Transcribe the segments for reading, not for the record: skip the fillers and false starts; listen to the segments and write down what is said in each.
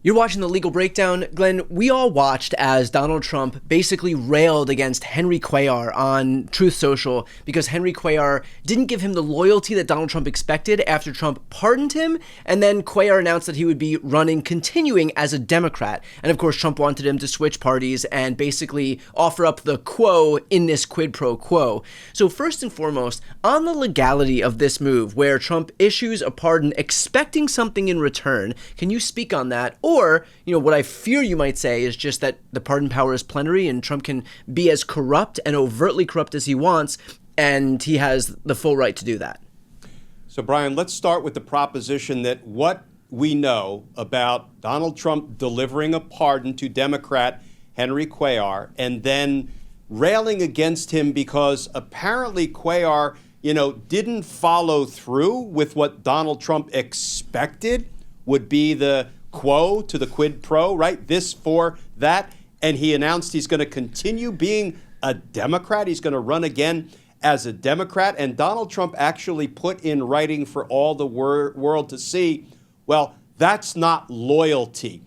You're watching The Legal Breakdown. Glenn, we all watched as Donald Trump basically railed against Henry Cuellar on Truth Social because Henry Cuellar didn't give him the loyalty that Donald Trump expected after Trump pardoned him, and then Cuellar announced that he would be continuing as a Democrat. And of course, Trump wanted him to switch parties and basically offer up the quo in this quid pro quo. So first and foremost, on the legality of this move where Trump issues a pardon expecting something in return, can you speak on that? Or, what I fear you might say is just that the pardon power is plenary and Trump can be as corrupt and overtly corrupt as he wants, and he has the full right to do that. So, Brian, let's start with the proposition that what we know about Donald Trump delivering a pardon to Democrat Henry Cuellar and then railing against him because apparently Cuellar, didn't follow through with what Donald Trump expected would be the quo to the quid pro, right? This for that. And he announced he's going to continue being a Democrat. He's going to run again as a Democrat. And Donald Trump actually put in writing for all the world to see, well, that's not loyalty.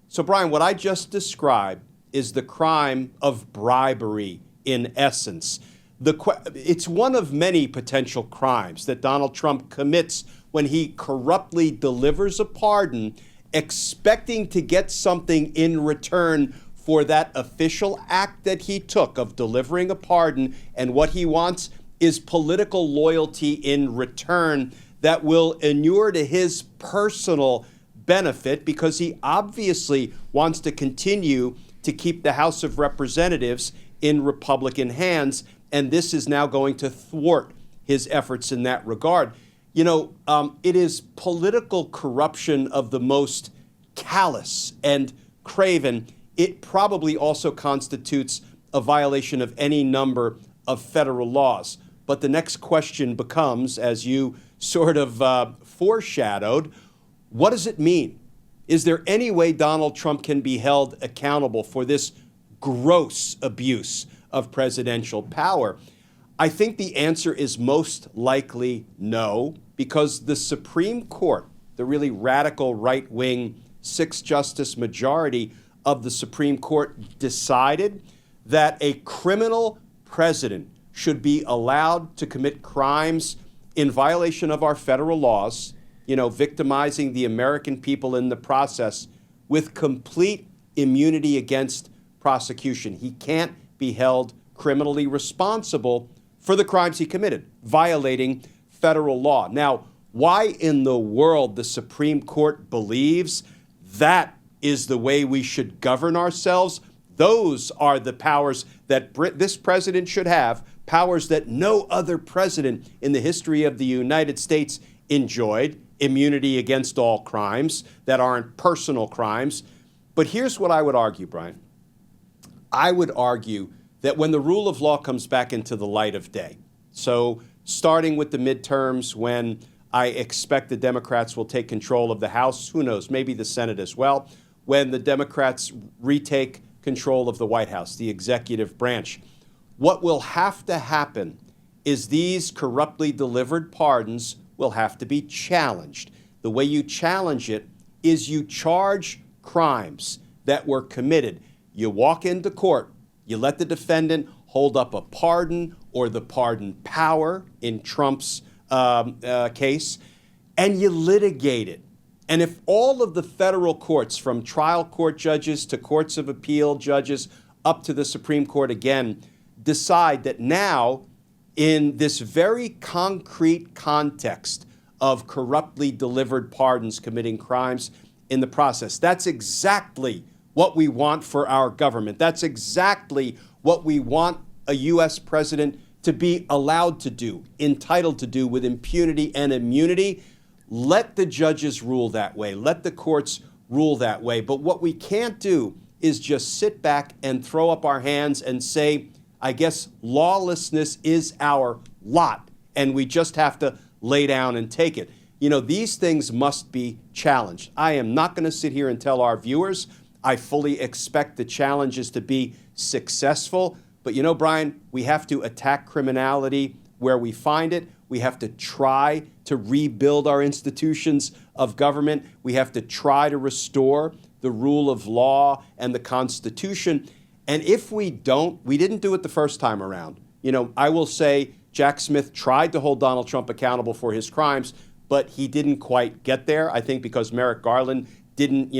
So, Brian, what I just described is the crime of bribery in essence. It's one of many potential crimes that Donald Trump commits when he corruptly delivers a pardon expecting to get something in return for that official act that he took of delivering a pardon. And what he wants is political loyalty in return that will inure to his personal benefit because he obviously wants to continue to keep the House of Representatives in Republican hands. And this is now going to thwart his efforts in that regard. It is political corruption of the most callous and craven. It probably also constitutes a violation of any number of federal laws. But the next question becomes, as you sort of foreshadowed, what does it mean? Is there any way Donald Trump can be held accountable for this gross abuse of presidential power? I think the answer is most likely no, because the Supreme Court, the really radical right-wing six-justice majority of the Supreme Court, decided that a criminal president should be allowed to commit crimes in violation of our federal laws, victimizing the American people in the process with complete immunity against prosecution. He can't be held criminally responsible for the crimes he committed, violating federal law. Now, why in the world the Supreme Court believes that is the way we should govern ourselves? Those are the powers that this president should have, powers that no other president in the history of the United States enjoyed, immunity against all crimes that aren't personal crimes. But here's what I would argue, Brian. I would argue that when the rule of law comes back into the light of day, so starting with the midterms when I expect the Democrats will take control of the House, who knows, maybe the Senate as well, when the Democrats retake control of the White House, the executive branch, what will have to happen is these corruptly delivered pardons will have to be challenged. The way you challenge it is you charge crimes that were committed. You walk into court, you let the defendant hold up a pardon or the pardon power in Trump's case, and you litigate it. And if all of the federal courts, from trial court judges to courts of appeal judges up to the Supreme Court again, decide that now, in this very concrete context of corruptly delivered pardons committing crimes in the process, that's exactly what we want for our government. That's exactly what we want a U.S. president to be allowed to do, entitled to do with impunity and immunity. Let the judges rule that way. Let the courts rule that way. But what we can't do is just sit back and throw up our hands and say, I guess lawlessness is our lot, and we just have to lay down and take it. These things must be challenged. I am not going to sit here and tell our viewers I fully expect the challenges to be successful. But Brian, we have to attack criminality where we find it. We have to try to rebuild our institutions of government. We have to try to restore the rule of law and the Constitution. And if we don't, we didn't do it the first time around. I will say Jack Smith tried to hold Donald Trump accountable for his crimes, but he didn't quite get there, I think, because Merrick Garland didn't,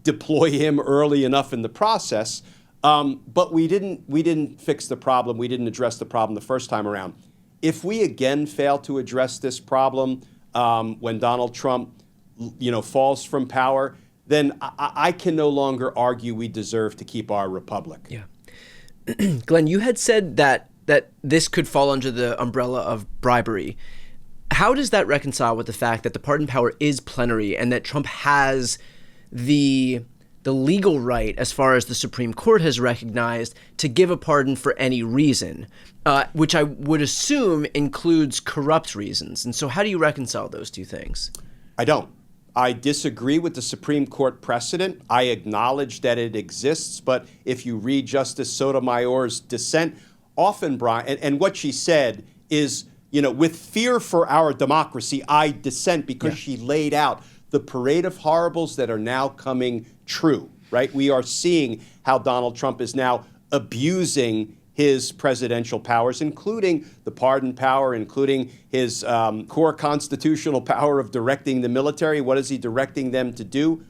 deploy him early enough in the process. But we didn't fix the problem. We didn't address the problem the first time around. If we again fail to address this problem when Donald Trump, falls from power, then I can no longer argue we deserve to keep our republic. Yeah. Glenn, you had said that this could fall under the umbrella of bribery. How does that reconcile with the fact that the pardon power is plenary and that Trump has the legal right, as far as the Supreme Court has recognized, to give a pardon for any reason, which I would assume includes corrupt reasons? And so how do you reconcile those two things? I don't. I disagree with the Supreme Court precedent. I acknowledge that it exists, but if you read Justice Sotomayor's dissent, often, Brian, and what she said is, with fear for our democracy, I dissent, because she laid out the parade of horribles that are now coming true, right? We are seeing how Donald Trump is now abusing his presidential powers, including the pardon power, including his core constitutional power of directing the military. What is he directing them to do?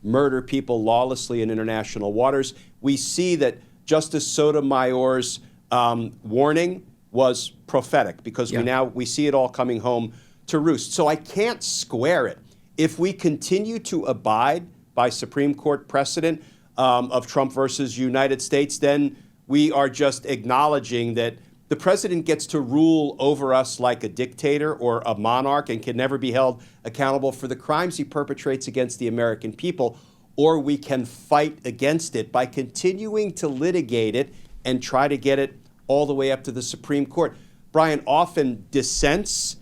Murder people lawlessly in international waters. We see that Justice Sotomayor's warning was prophetic, because we see it all coming home to roost. So I can't square it. If we continue to abide by Supreme Court precedent of Trump versus United States, then we are just acknowledging that the president gets to rule over us like a dictator or a monarch and can never be held accountable for the crimes he perpetrates against the American people, or we can fight against it by continuing to litigate it and try to get it all the way up to the Supreme Court. Brian, often dissents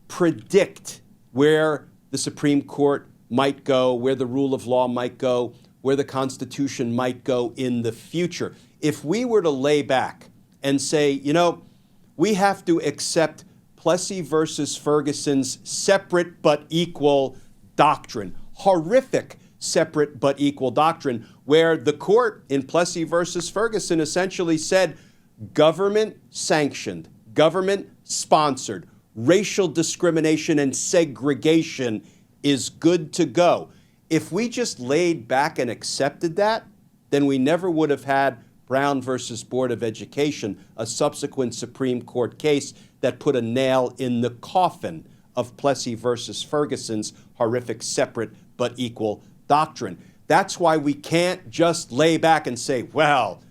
predict where the Supreme Court might go, where the rule of law might go, where the Constitution might go in the future. If we were to lay back and say, we have to accept Plessy versus Ferguson's separate but equal doctrine, horrific separate but equal doctrine, where the court in Plessy versus Ferguson essentially said government sanctioned, government sponsored, racial discrimination and segregation is good to go. If we just laid back and accepted that, then we never would have had Brown versus Board of Education, a subsequent Supreme Court case that put a nail in the coffin of Plessy versus Ferguson's horrific separate but equal doctrine. That's why we can't just lay back and say, well,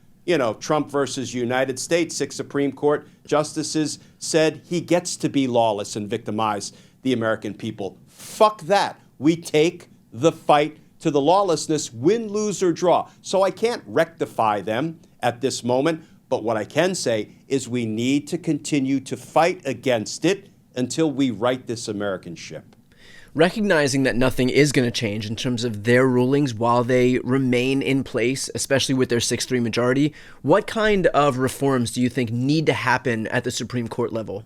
Trump versus United States, 6 Supreme Court justices said he gets to be lawless and victimize the American people. Fuck that. We take the fight to the lawlessness, win, lose, or draw. So I can't rectify them at this moment, but what I can say is we need to continue to fight against it until we right this American ship. Recognizing that nothing is going to change in terms of their rulings while they remain in place, especially with their 6-3 majority, what kind of reforms do you think need to happen at the Supreme Court level?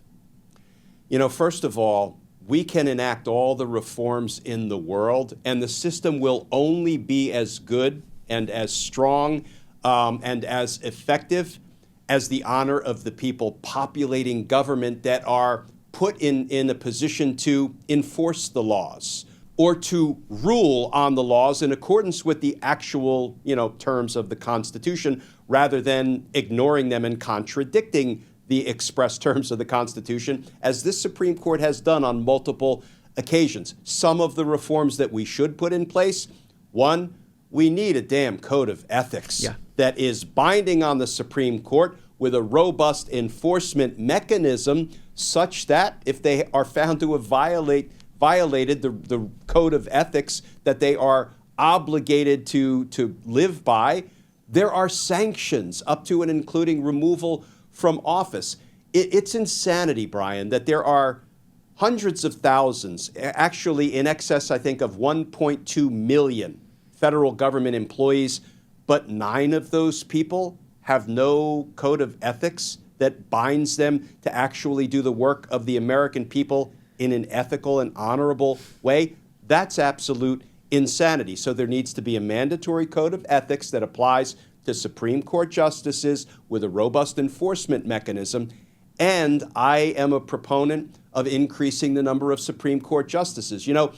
First of all, we can enact all the reforms in the world, and the system will only be as good and as strong and as effective as the honor of the people populating government that are put in a position to enforce the laws or to rule on the laws in accordance with the actual, terms of the Constitution, rather than ignoring them and contradicting the express terms of the Constitution, as this Supreme Court has done on multiple occasions. Some of the reforms that we should put in place: one, we need a damn code of ethics that is binding on the Supreme Court with a robust enforcement mechanism, such that if they are found to have violated the code of ethics that they are obligated to live by, there are sanctions up to and including removal from office. It's insanity, Brian, that there are hundreds of thousands, actually in excess, I think, of 1.2 million federal government employees, but 9 of those people have no code of ethics that binds them to actually do the work of the American people in an ethical and honorable way. That's absolute insanity. So there needs to be a mandatory code of ethics that applies to Supreme Court justices with a robust enforcement mechanism. And I am a proponent of increasing the number of Supreme Court justices. You know,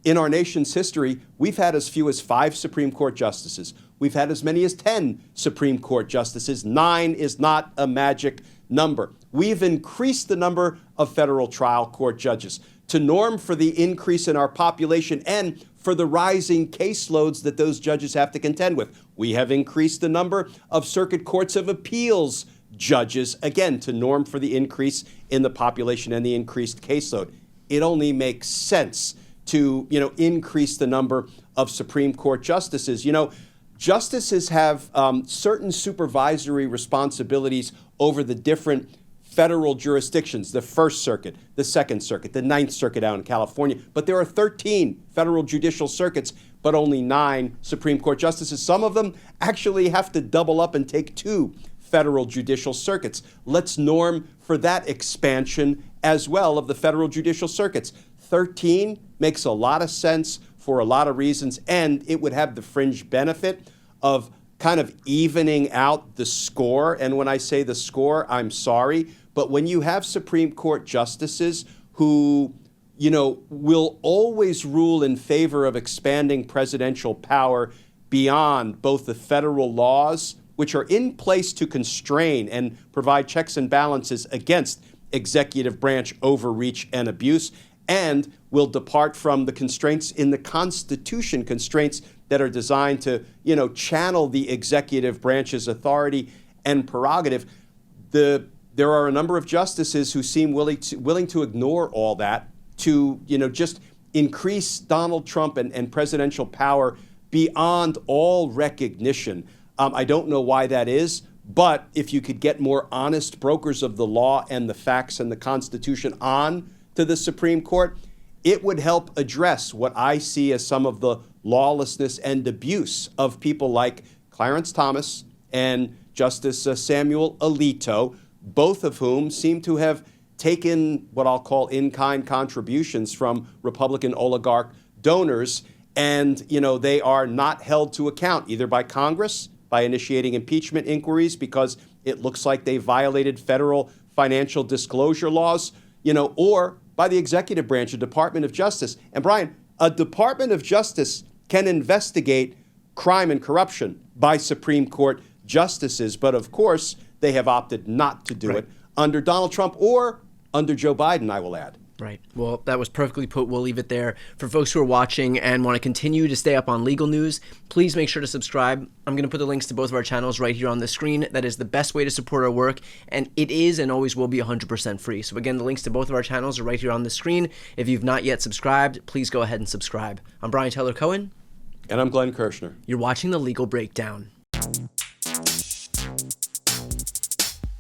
in our nation's history, we've had as few as 5 Supreme Court justices. We've had as many as 10 Supreme Court justices. 9 is not a magic number. We've increased the number of federal trial court judges to norm for the increase in our population and for the rising caseloads that those judges have to contend with. We have increased the number of circuit courts of appeals judges, again, to norm for the increase in the population and the increased caseload. It only makes sense to, increase the number of Supreme Court justices. Justices have certain supervisory responsibilities over the different federal jurisdictions, the First Circuit, the Second Circuit, the Ninth Circuit out in California. But there are 13 federal judicial circuits, but only 9 Supreme Court justices. Some of them actually have to double up and take 2 federal judicial circuits. Let's norm for that expansion as well of the federal judicial circuits. 13 makes a lot of sense for a lot of reasons, and it would have the fringe benefit of kind of evening out the score. And when I say the score, I'm sorry, but when you have Supreme Court justices who, will always rule in favor of expanding presidential power beyond both the federal laws, which are in place to constrain and provide checks and balances against executive branch overreach and abuse, and will depart from the constraints in the Constitution, constraints that are designed to, channel the executive branch's authority and prerogative. There are a number of justices who seem willing to ignore all that to, just increase Donald Trump and presidential power beyond all recognition. I don't know why that is, but if you could get more honest brokers of the law and the facts and the Constitution on to the Supreme Court, it would help address what I see as some of the lawlessness and abuse of people like Clarence Thomas and Justice Samuel Alito, both of whom seem to have taken what I'll call in-kind contributions from Republican oligarch donors, and they are not held to account either by Congress, by initiating impeachment inquiries because it looks like they violated federal financial disclosure laws, or by the executive branch, a Department of Justice. And Brian, a Department of Justice can investigate crime and corruption by Supreme Court justices, but of course they have opted not to do it under Donald Trump or under Joe Biden, I will add. Right. Well, that was perfectly put. We'll leave it there. For folks who are watching and want to continue to stay up on legal news, please make sure to subscribe. I'm going to put the links to both of our channels right here on the screen. That is the best way to support our work, and it is and always will be 100% free. So again, the links to both of our channels are right here on the screen. If you've not yet subscribed, please go ahead and subscribe. I'm Brian Tyler Cohen. And I'm Glenn Kirshner. You're watching The Legal Breakdown.